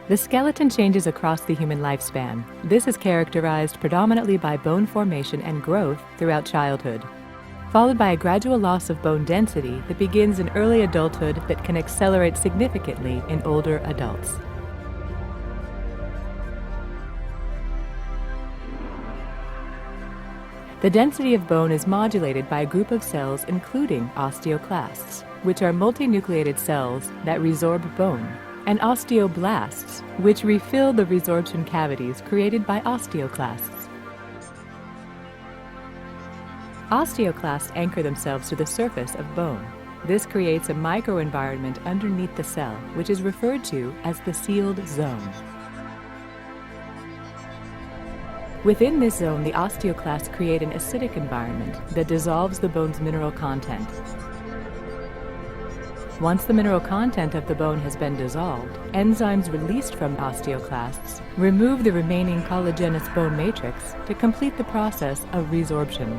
The skeleton changes across the human lifespan. This is characterized predominantly by bone formation and growth throughout childhood, followed by a gradual loss of bone density that begins in early adulthood that can accelerate significantly in older adults. The density of bone is modulated by a group of cells including osteoclasts, which are multinucleated cells that resorb bone, and osteoblasts, which refill the resorption cavities created by osteoclasts. Osteoclasts anchor themselves to the surface of bone. This creates a microenvironment underneath the cell, which is referred to as the sealed zone. Within this zone, the osteoclasts create an acidic environment that dissolves the bone's mineral content. Once the mineral content of the bone has been dissolved, enzymes released from osteoclasts remove the remaining collagenous bone matrix to complete the process of resorption.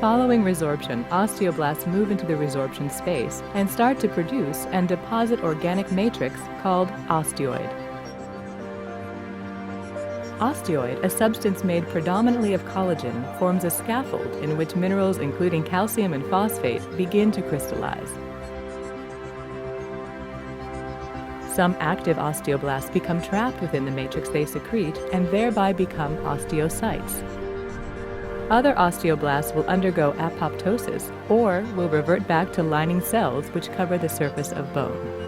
Following resorption, osteoblasts move into the resorption space and start to produce and deposit organic matrix called osteoid. Osteoid, a substance made predominantly of collagen, forms a scaffold in which minerals including calcium and phosphate begin to crystallize. Some active osteoblasts become trapped within the matrix they secrete and thereby become osteocytes. Other osteoblasts will undergo apoptosis or will revert back to lining cells which cover the surface of bone.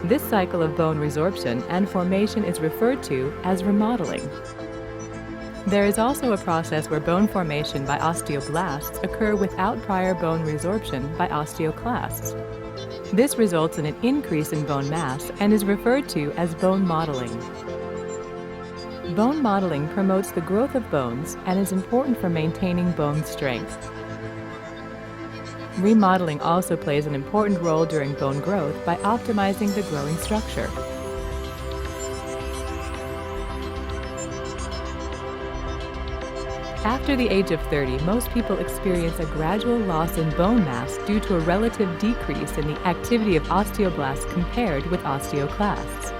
This cycle of bone resorption and formation is referred to as remodeling. There is also a process where bone formation by osteoblasts occur without prior bone resorption by osteoclasts. This results in an increase in bone mass and is referred to as bone modeling. Bone modeling promotes the growth of bones and is important for maintaining bone strength. Remodeling also plays an important role during bone growth by optimizing the growing structure. After the age of 30, most people experience a gradual loss in bone mass due to a relative decrease in the activity of osteoblasts compared with osteoclasts.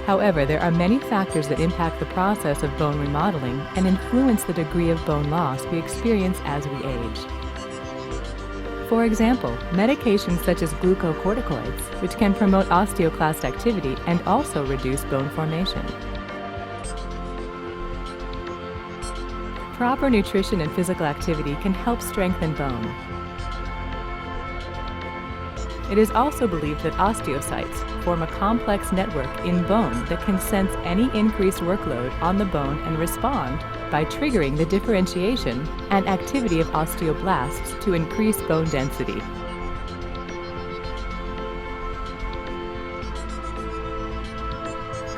However, there are many factors that impact the process of bone remodeling and influence the degree of bone loss we experience as we age. For example, medications such as glucocorticoids, which can promote osteoclast activity and also reduce bone formation. Proper nutrition and physical activity can help strengthen bone. It is also believed that osteocytes form a complex network in bone that can sense any increased workload on the bone and respond by triggering the differentiation and activity of osteoblasts to increase bone density.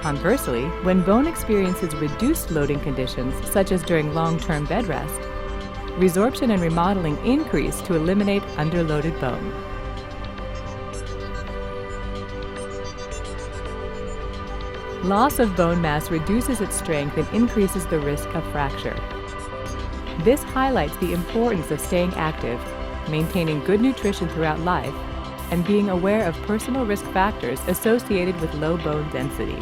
Conversely, when bone experiences reduced loading conditions, such as during long-term bed rest, resorption and remodeling increase to eliminate underloaded bone. Loss of bone mass reduces its strength and increases the risk of fracture. This highlights the importance of staying active, maintaining good nutrition throughout life, and being aware of personal risk factors associated with low bone density.